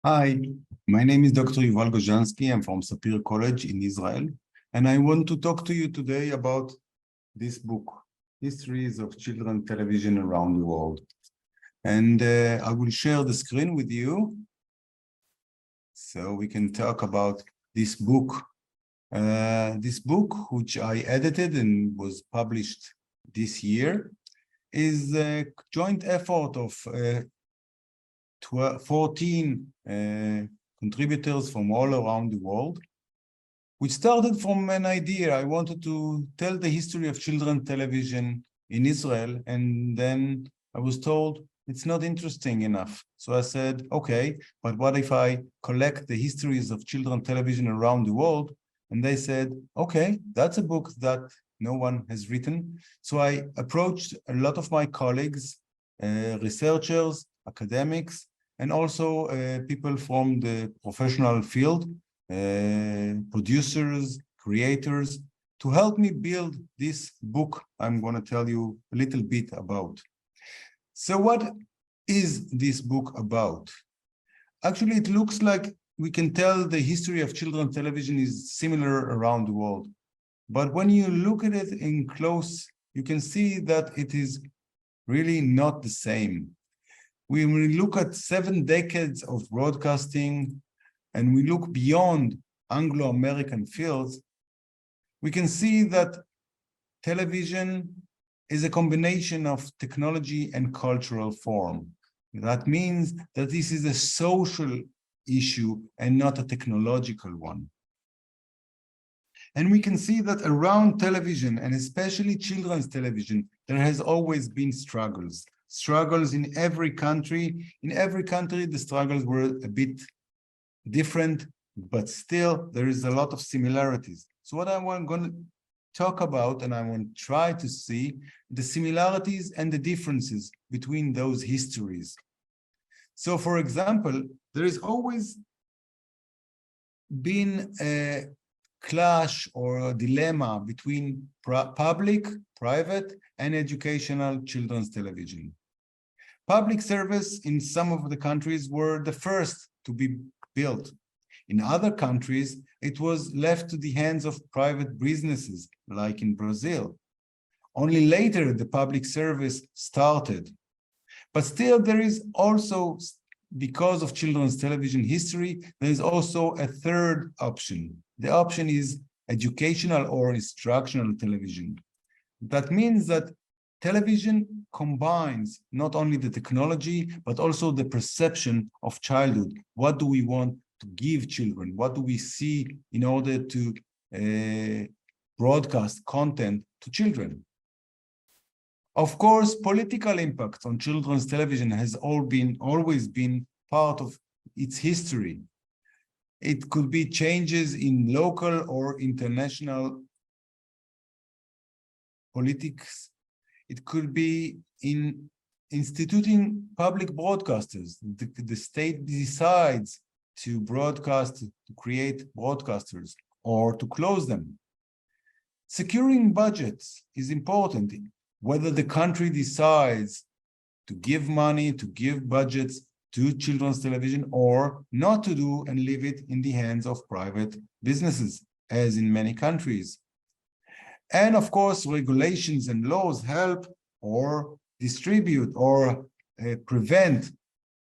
Hi, my name is Dr. Yuval Gozanky. I'm from Sapir College in Israel, and I want to talk to you today about this book, Histories of Children Television Around the World. And I will share the screen with you so we can talk about this book. This book, which I edited and was published this year, is a joint effort of 14 contributors from all around the world, which started from an idea. I wanted to tell the history of children television in Israel, and then I was told it's not interesting enough. So I said, okay, but what if I collect the histories of children television around the world? And they said, okay, that's a book that no one has written. So I approached a lot of my colleagues, researchers, academics, and also people from the professional field, producers, creators, to help me build this book I'm going to tell you a little bit about. So what is this book about? Actually, it looks like we can tell the history of children's television is similar around the world. But when you look at it in close, you can see that it is really not the same. When we look at 7 decades of broadcasting and we look beyond Anglo-American fields, we can see that television is a combination of technology and cultural form. That means that this is a social issue and not a technological one. And we can see that around television, and especially children's television, there has always been struggles. Struggles in every country. In every country, the struggles were a bit different, but still there is a lot of similarities. So what I'm going to talk about, and I want to try to see the similarities and the differences between those histories. So for example, there has always been a clash or a dilemma between public, private, and educational children's television. Public service in some of the countries were the first to be built. In other countries, it was left to the hands of private businesses, like in Brazil. Only later, the public service started. But still, there is also, because of children's television history, there is also a third option. The option is educational or instructional television. That means that television combines not only the technology, but also the perception of childhood. What do we want to give children? What do we see in order to broadcast content to children? Of course, political impact on children's television has always been part of its history. It could be changes in local or international politics. It could be in instituting public broadcasters. The state decides to broadcast, to create broadcasters, or to close them. Securing budgets is important. Whether the country decides to give money, to give budgets to children's television, or not to do and leave it in the hands of private businesses, as in many countries. And of course, regulations and laws help or distribute or prevent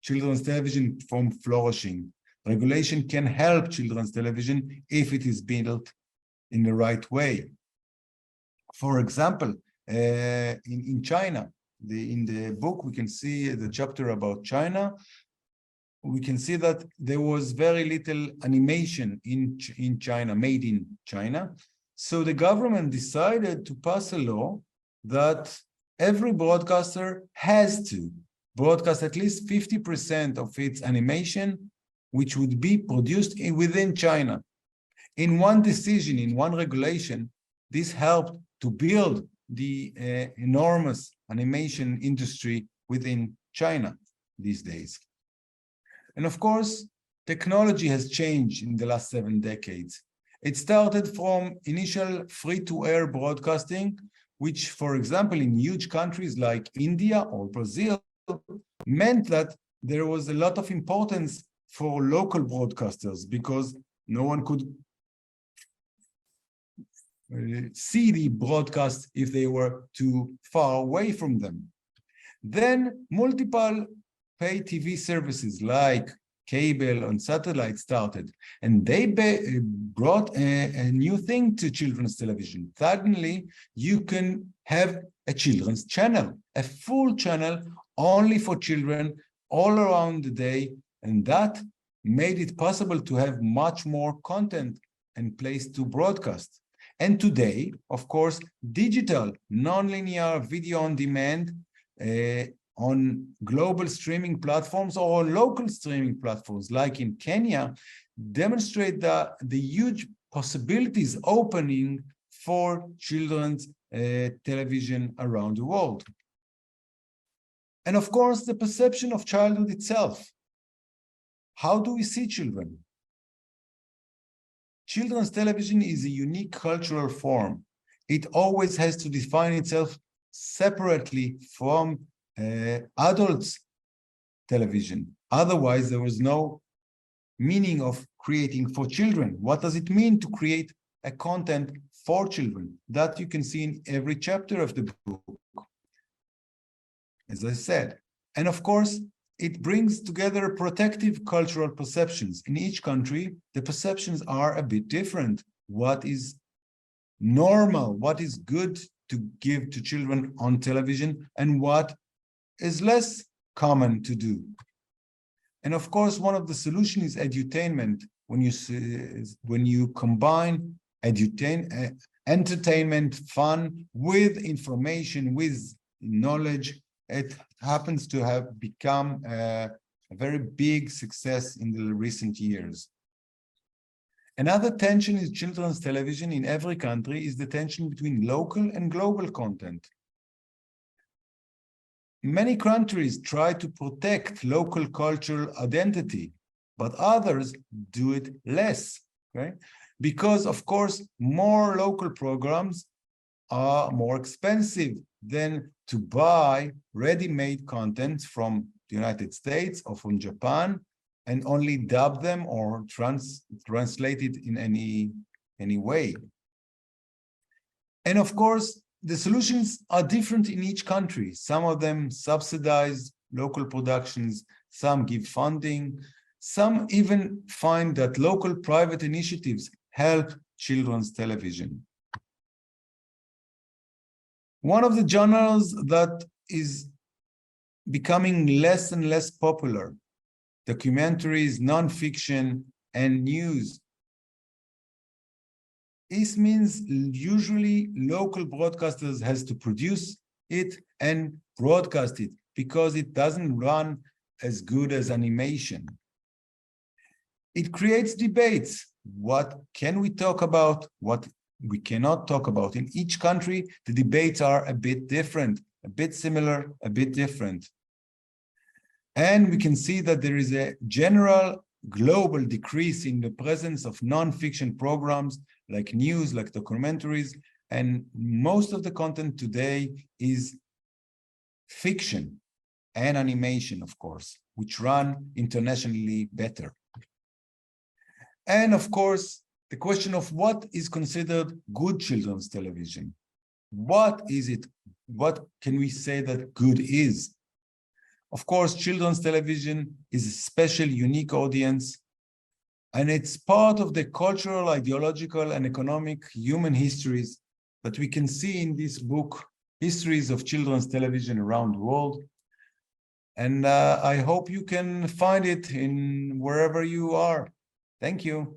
children's television from flourishing. Regulation can help children's television if it is built in the right way. For example, in China, in the book, we can see the chapter about China. We can see that there was very little animation in China, made in China. So the government decided to pass a law that every broadcaster has to broadcast at least 50% of its animation, which would be produced within China. In one decision, in one regulation, this helped to build the enormous animation industry within China these days. And of course, technology has changed in the last 7 decades. It started from initial free-to-air broadcasting, which, for example, in huge countries like India or Brazil, meant that there was a lot of importance for local broadcasters because no one could see the broadcast if they were too far away from them. Then multiple pay TV services like cable and satellite started, and they brought a new thing to children's television. Suddenly, you can have a children's channel, a full channel only for children all around the day, and that made it possible to have much more content and place to broadcast. And today, of course, digital, nonlinear video on demand on global streaming platforms or local streaming platforms, like in Kenya, demonstrate the huge possibilities opening for children's television around the world. And of course, the perception of childhood itself. How do we see children? Children's television is a unique cultural form. It always has to define itself separately from adults' television. Otherwise, there was no meaning of creating for children. What does it mean to create a content for children? That you can see in every chapter of the book, as I said. And of course, it brings together protective cultural perceptions. In each country, the perceptions are a bit different. What is normal, what is good to give to children on television, and what is less common to do. And of course, one of the solutions is edutainment. When you combine entertainment, fun with information, with knowledge, it happens to have become a very big success in the recent years. Another tension in children's television in every country is the tension between local and global content. Many countries try to protect local cultural identity, but others do it less, okay? Because, of course, more local programs are more expensive than to buy ready-made content from the United States or from Japan and only dub them or translate it in any way. And of course, the solutions are different in each country. Some of them subsidize local productions, some give funding, some even find that local private initiatives help children's television. One of the genres that is becoming less and less popular, documentaries, nonfiction, and news. This means usually local broadcasters has to produce it and broadcast it because it doesn't run as good as animation. It creates debates. What can we talk about? What we cannot talk about. In each country, the debates are a bit different, a bit similar, a bit different. And we can see that there is a general global decrease in the presence of non-fiction programs like news, like documentaries, and most of the content today is fiction and animation, of course, which run internationally better. And of course, the question of what is considered good children's television. What is it? What can we say that good is? Of course, children's television is a special, unique audience, and it's part of the cultural, ideological, and economic human histories that we can see in this book, Histories of Children's Television Around the World. And I hope you can find it in wherever you are. Thank you.